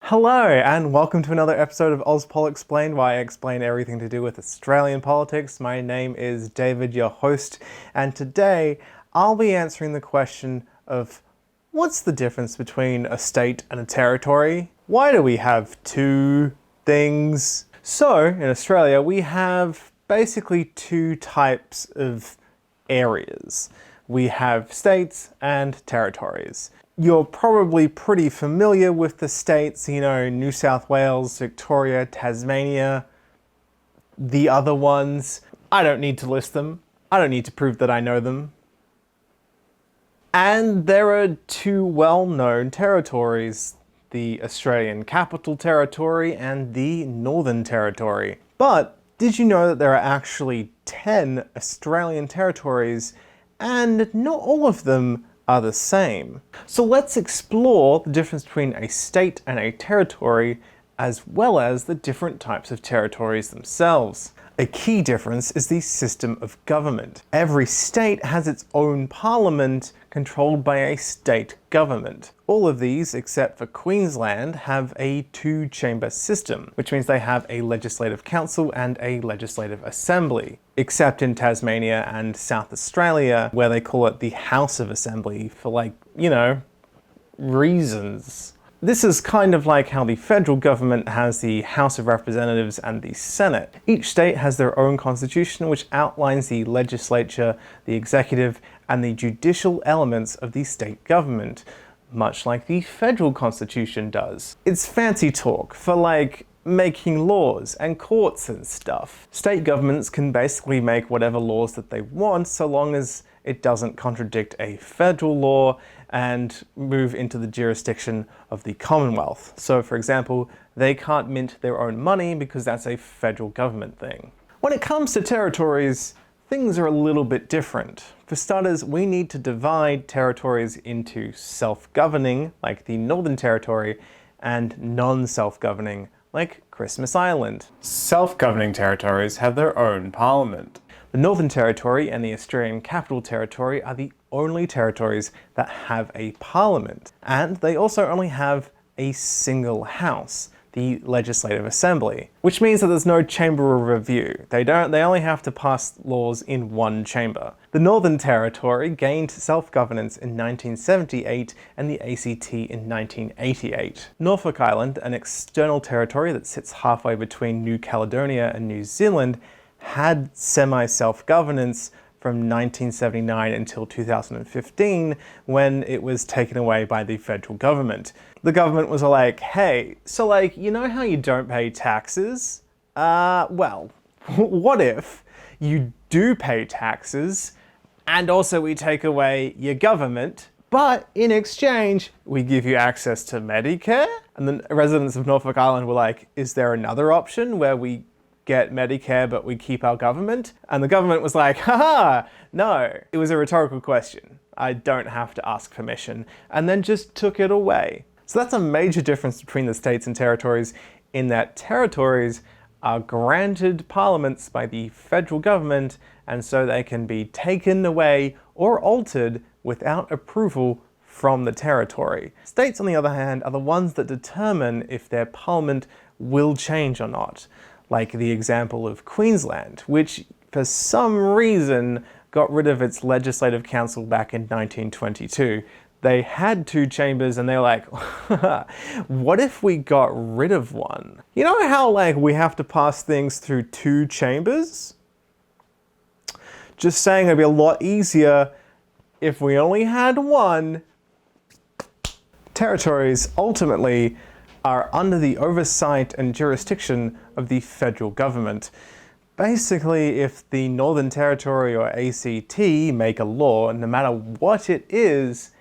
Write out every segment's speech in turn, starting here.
Hello, and welcome to another episode of Auspol Explained, where I explain everything to do with Australian politics. My name is David, your host, and today I'll be answering the question of what's the difference between a state and a territory? Why do we have two things? So, in Australia, we have basically two types of areas. We have states and territories. You're probably pretty familiar with the states, New South Wales, Victoria, Tasmania, the other ones. I don't need to list them. I don't need to prove that I know them. And there are two well-known territories, the Australian Capital Territory and the Northern Territory. But did you know that there are actually 10 Australian territories, and not all of them are the same? So let's explore the difference between a state and a territory, as well as the different types of territories themselves. A key difference is the system of government. Every state has its own parliament controlled by a state government. All of these, except for Queensland, have a two-chamber system, which means they have a legislative council and a legislative assembly, except in Tasmania and South Australia, where they call it the House of Assembly for reasons. This is kind of like how the federal government has the House of Representatives and the Senate. Each state has their own constitution which outlines the legislature, the executive, and the judicial elements of the state government, much like the federal constitution does. It's fancy talk for making laws and courts and stuff. State governments can basically make whatever laws that they want so long as it doesn't contradict a federal law and move into the jurisdiction of the Commonwealth. So for example, they can't mint their own money because that's a federal government thing. When it comes to territories, things are a little bit different. For starters, we need to divide territories into self-governing, like the Northern Territory, and non-self-governing, like Christmas Island. Self-governing territories have their own parliament. The Northern Territory and the Australian Capital Territory are the only territories that have a parliament, and they also only have a single house, the Legislative Assembly, which means that there's no chamber of review. They only have to pass laws in one chamber. The Northern Territory gained self-governance in 1978 and the ACT in 1988. Norfolk Island, an external territory that sits halfway between New Caledonia and New Zealand, had semi-self-governance from 1979 until 2015, when it was taken away by the federal government. The government was like, hey, so you know how you don't pay taxes? Well, what if you do pay taxes and also we take away your government, but in exchange, we give you access to Medicare? And then residents of Norfolk Island were like, is there another option where we get Medicare but we keep our government? And the government was like, haha, no. It was a rhetorical question. I don't have to ask permission, and then just took it away. So that's a major difference between the states and territories, in that territories are granted parliaments by the federal government, and so they can be taken away or altered without approval from the territory. States, on the other hand, are the ones that determine if their parliament will change or not, like the example of Queensland, which for some reason got rid of its legislative council back in 1922. They had two chambers and they were like, what if we got rid of one? You know how we have to pass things through two chambers? Just saying, it'd be a lot easier if we only had one. Territories ultimately are under the oversight and jurisdiction of the federal government. Basically, if the Northern Territory or ACT make a law, no matter what it is,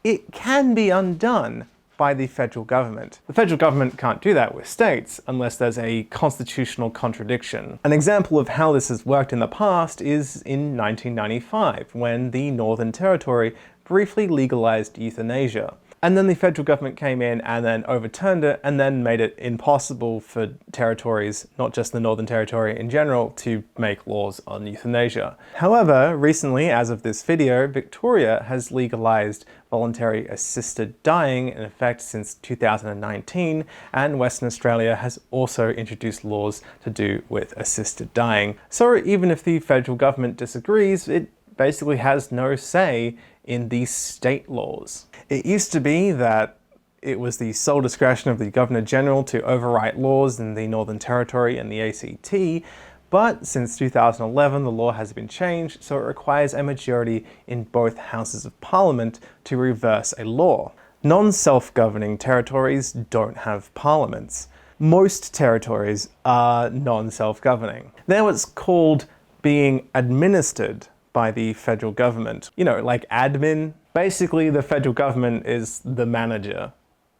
it can be undone by the federal government. The federal government can't do that with states unless there's a constitutional contradiction. An example of how this has worked in the past is in 1995, when the Northern Territory briefly legalized euthanasia. And then the federal government came in and then overturned it and then made it impossible for territories, not just the Northern Territory in general, to make laws on euthanasia. However, recently, as of this video, Victoria has legalized voluntary assisted dying in effect since 2019, and Western Australia has also introduced laws to do with assisted dying. So even if the federal government disagrees, it basically has no say in these state laws. It used to be that it was the sole discretion of the Governor-General to overwrite laws in the Northern Territory and the ACT, but since 2011 the law has been changed, so it requires a majority in both houses of Parliament to reverse a law. Non-self-governing territories don't have parliaments. Most territories are non-self-governing. They're what's called being administered by the federal government. You know, like admin. Basically, the federal government is the manager,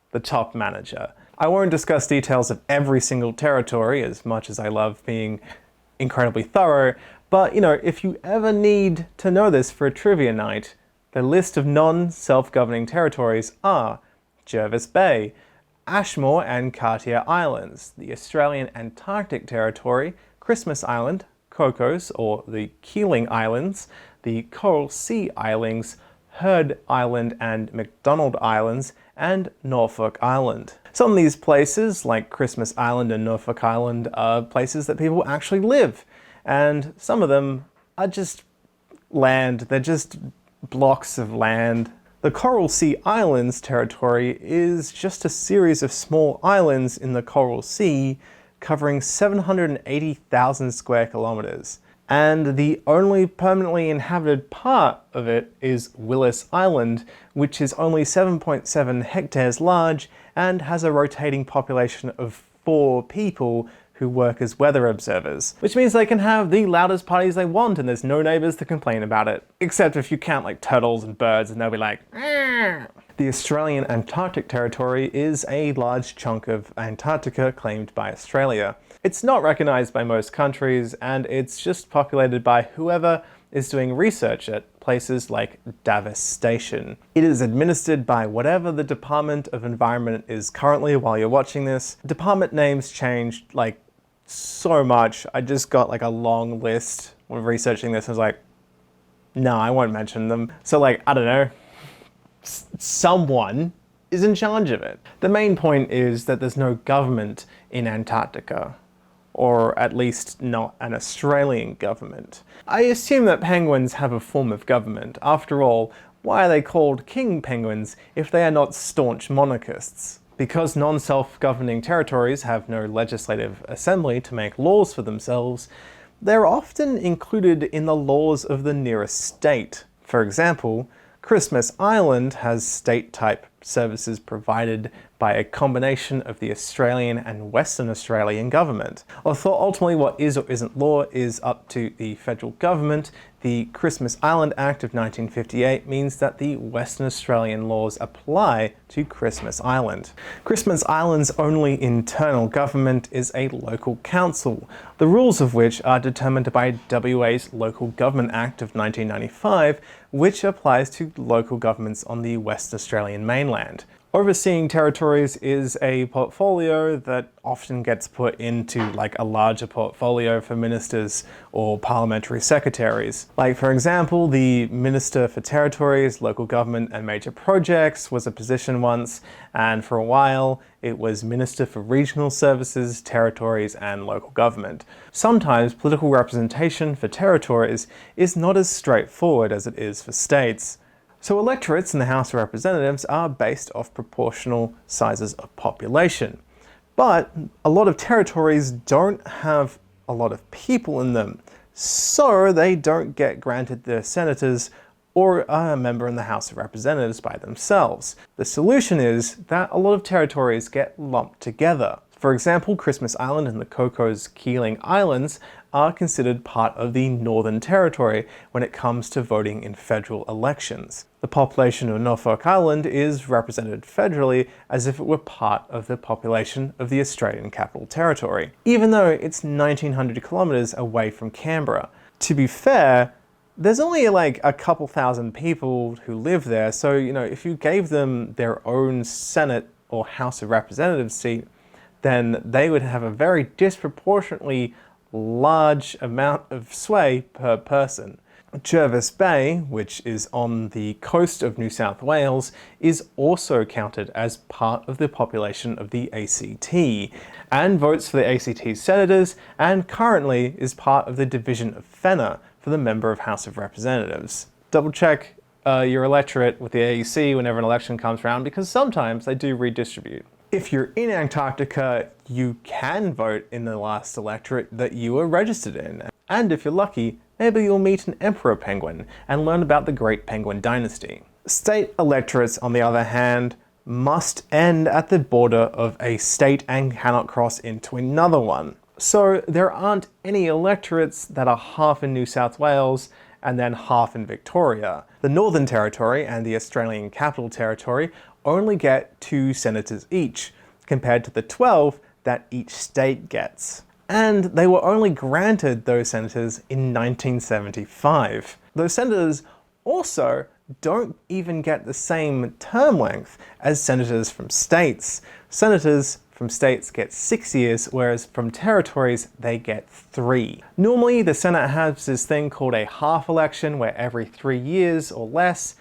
the top manager. I won't discuss details of every single territory, as much as I love being incredibly thorough, but you know, if you ever need to know this for a trivia night, the list of non-self-governing territories are Jervis Bay, Ashmore and Cartier Islands, the Australian Antarctic Territory, Christmas Island, Cocos or the Keeling Islands, the Coral Sea Islands, Heard Island and McDonald Islands, and Norfolk Island. Some of these places, like Christmas Island and Norfolk Island, are places that people actually live, and some of them are just land. They're just blocks of land. The Coral Sea Islands territory is just a series of small islands in the Coral Sea covering 780,000 square kilometers. And the only permanently inhabited part of it is Willis Island, which is only 7.7 hectares large and has a rotating population of 4 people who work as weather observers, which means they can have the loudest parties they want and there's no neighbors to complain about it. Except if you count like turtles and birds and they'll be like, "Arr!" The Australian Antarctic Territory is a large chunk of Antarctica claimed by Australia. It's not recognized by most countries, and it's just populated by whoever is doing research at places like Davis Station. It is administered by whatever the Department of Environment is currently while you're watching this. Department names change like so much. I just got like a long list when researching this. I was like, no, I won't mention them. So like, I don't know, someone is in charge of it. The main point is that there's no government in Antarctica, or at least not an Australian government. I assume that penguins have a form of government. After all, why are they called king penguins if they are not staunch monarchists? Because non-self-governing territories have no legislative assembly to make laws for themselves, they're often included in the laws of the nearest state. For example, Christmas Island has state-type services provided by a combination of the Australian and Western Australian government. Although ultimately what is or isn't law is up to the federal government, the Christmas Island Act of 1958 means that the Western Australian laws apply to Christmas Island. Christmas Island's only internal government is a local council, the rules of which are determined by WA's Local Government Act of 1995, which applies to local governments on the West Australian mainland. Overseeing territories is a portfolio that often gets put into like a larger portfolio for ministers or parliamentary secretaries. Like for example, the Minister for Territories, Local Government and Major Projects was a position once, and for a while it was Minister for Regional Services, Territories and Local Government. Sometimes political representation for territories is not as straightforward as it is for states. So electorates in the House of Representatives are based off proportional sizes of population. But a lot of territories don't have a lot of people in them, so they don't get granted their senators or a member in the House of Representatives by themselves. The solution is that a lot of territories get lumped together. For example, Christmas Island and the Cocos Keeling Islands are considered part of the Northern Territory when it comes to voting in federal elections. The population of Norfolk Island is represented federally as if it were part of the population of the Australian Capital Territory, even though it's 1,900 kilometres away from Canberra. To be fair, there's only like a couple thousand people who live there, so if you gave them their own Senate or House of Representatives seat, then they would have a very disproportionately large amount of sway per person. Jervis Bay, which is on the coast of New South Wales, is also counted as part of the population of the ACT, and votes for the ACT senators, and currently is part of the division of Fenner for the member of House of Representatives. Double check your electorate with the AEC whenever an election comes around, because sometimes they do redistribute. If you're in Antarctica, you can vote in the last electorate that you were registered in. And if you're lucky, maybe you'll meet an emperor penguin and learn about the Great Penguin Dynasty. State electorates, on the other hand, must end at the border of a state and cannot cross into another one. So there aren't any electorates that are half in New South Wales and then half in Victoria. The Northern Territory and the Australian Capital Territory only get 2 senators each, compared to the 12 that each state gets. And they were only granted those senators in 1975. Those senators also don't even get the same term length as senators from states. Senators from states get 6 years, whereas from territories they get 3. Normally the Senate has this thing called a half election, where every 3 years or less,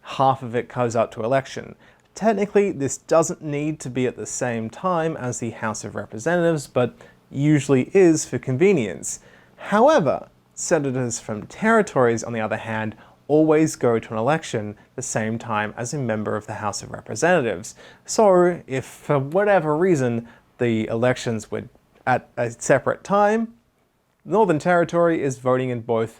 half of it goes up to election. Technically, this doesn't need to be at the same time as the House of Representatives, but usually is for convenience. However, senators from territories, on the other hand, always go to an election the same time as a member of the House of Representatives. So, if for whatever reason the elections were at a separate time, Northern Territory is voting in both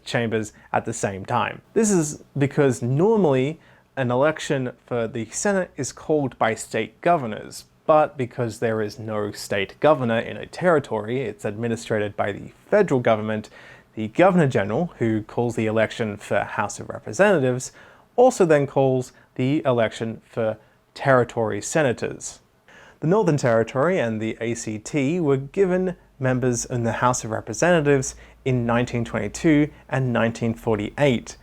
chambers at the same time. This is because normally an election for the Senate is called by state governors, but because there is no state governor in a territory, it's administered by the federal government. The Governor-General, who calls the election for House of Representatives, also then calls the election for territory senators. The Northern Territory and the ACT were given members in the House of Representatives in 1922 and 1948,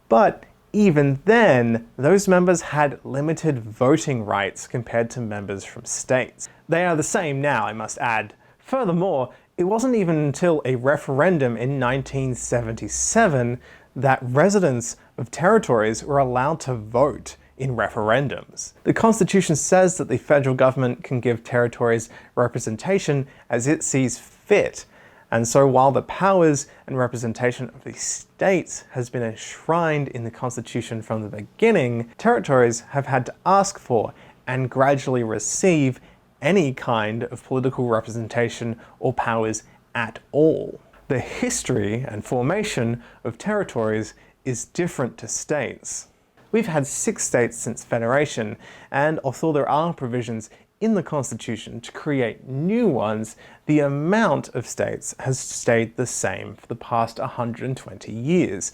but even then, those members had limited voting rights compared to members from states. They are the same now, I must add. Furthermore, it wasn't even until a referendum in 1977 that residents of territories were allowed to vote in referendums. The Constitution says that the federal government can give territories representation as it sees fit. And so while the powers and representation of the states has been enshrined in the Constitution from the beginning, territories have had to ask for and gradually receive any kind of political representation or powers at all. The history and formation of territories is different to states. We've had 6 states since Federation, and although there are provisions in the Constitution to create new ones, the amount of states has stayed the same for the past 120 years.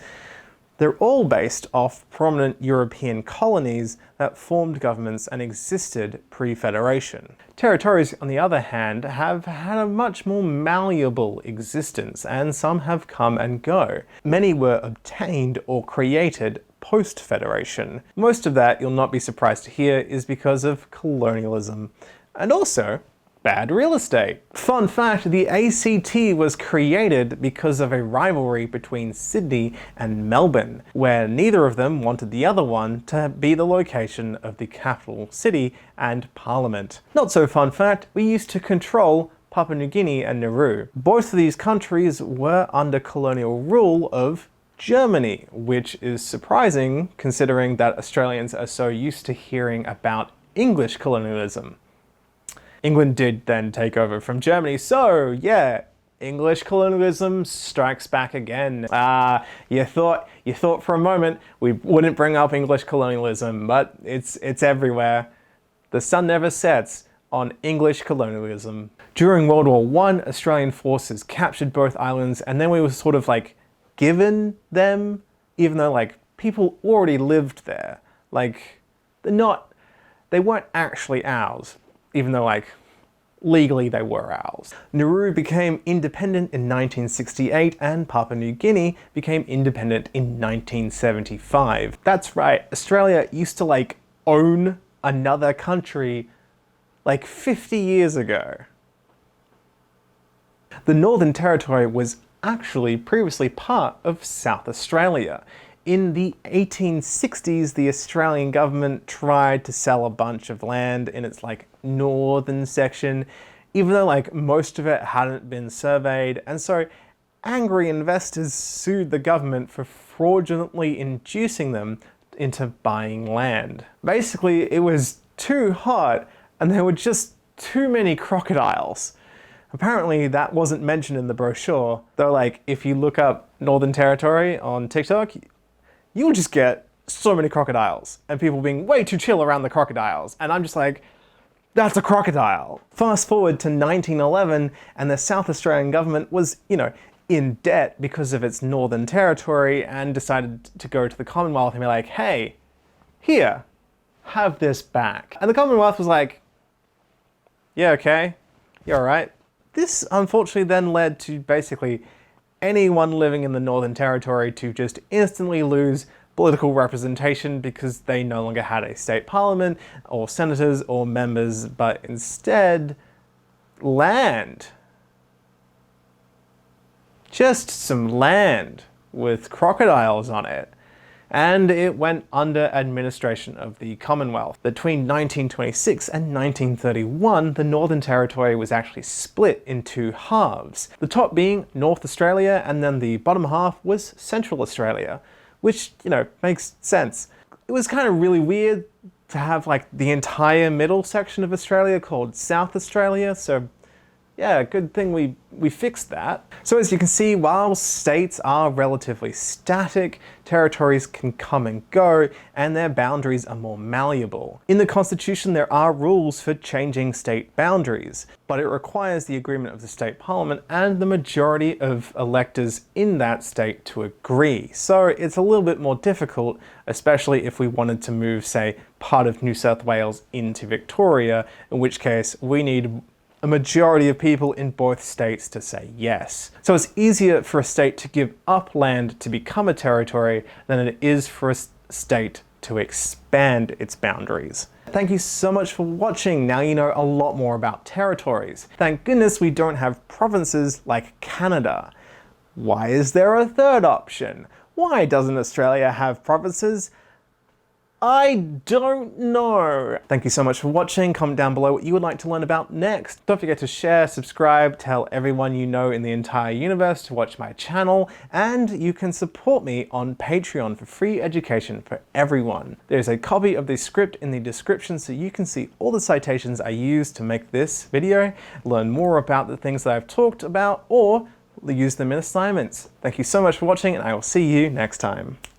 They're all based off prominent European colonies that formed governments and existed pre-Federation. Territories, on the other hand, have had a much more malleable existence, and some have come and go. Many were obtained or created post-Federation. Most of that, you'll not be surprised to hear, is because of colonialism, and also bad real estate. Fun fact, the ACT was created because of a rivalry between Sydney and Melbourne, where neither of them wanted the other one to be the location of the capital city and parliament. Not so fun fact, we used to control Papua New Guinea and Nauru. Both of these countries were under colonial rule of Germany, which is surprising considering that Australians are so used to hearing about English colonialism. England did then take over from Germany, so yeah, English colonialism strikes back again. You thought for a moment we wouldn't bring up English colonialism, but it's everywhere. The sun never sets on English colonialism. During World War I, Australian forces captured both islands, and then we were sort of like given them, even though like people already lived there. Like they weren't actually ours, even though like legally they were ours. Nauru became independent in 1968 and Papua New Guinea became independent in 1975. That's right, Australia used to like own another country like 50 years ago. The Northern Territory was actually previously part of South Australia. In the 1860s, the Australian government tried to sell a bunch of land in its like northern section, even though like most of it hadn't been surveyed, and so angry investors sued the government for fraudulently inducing them into buying land. Basically, it was too hot and there were just too many crocodiles. Apparently that wasn't mentioned in the brochure, though like if you look up Northern Territory on TikTok, you'll just get so many crocodiles and people being way too chill around the crocodiles. And I'm just like, that's a crocodile. Fast forward to 1911 and the South Australian government was, in debt because of its Northern Territory and decided to go to the Commonwealth and be like, hey, here, have this back. And the Commonwealth was like, yeah, okay, you're all right. This unfortunately then led to basically anyone living in the Northern Territory to just instantly lose political representation because they no longer had a state parliament or senators or members, but instead land. Just some land with crocodiles on it. And it went under administration of the Commonwealth. Between 1926 and 1931, the Northern Territory was actually split in two halves. The top being North Australia, and then the bottom half was Central Australia, which, makes sense. It was kind of really weird to have like the entire middle section of Australia called South Australia, so yeah, good thing we fixed that. So as you can see, while states are relatively static, territories can come and go, and their boundaries are more malleable. In the Constitution, there are rules for changing state boundaries, but it requires the agreement of the state parliament and the majority of electors in that state to agree. So it's a little bit more difficult, especially if we wanted to move, say, part of New South Wales into Victoria, in which case we need a majority of people in both states to say yes. So it's easier for a state to give up land to become a territory than it is for a state to expand its boundaries. Thank you so much for watching. Now you know a lot more about territories. Thank goodness we don't have provinces like Canada. Why is there a third option? Why doesn't Australia have provinces? I don't know. Thank you so much for watching. Comment down below what you would like to learn about next. Don't forget to share, subscribe, tell everyone you know in the entire universe to watch my channel, and you can support me on Patreon for free education for everyone. There's a copy of the script in the description so you can see all the citations I used to make this video, learn more about the things that I've talked about, or use them in assignments. Thank you so much for watching, and I will see you next time.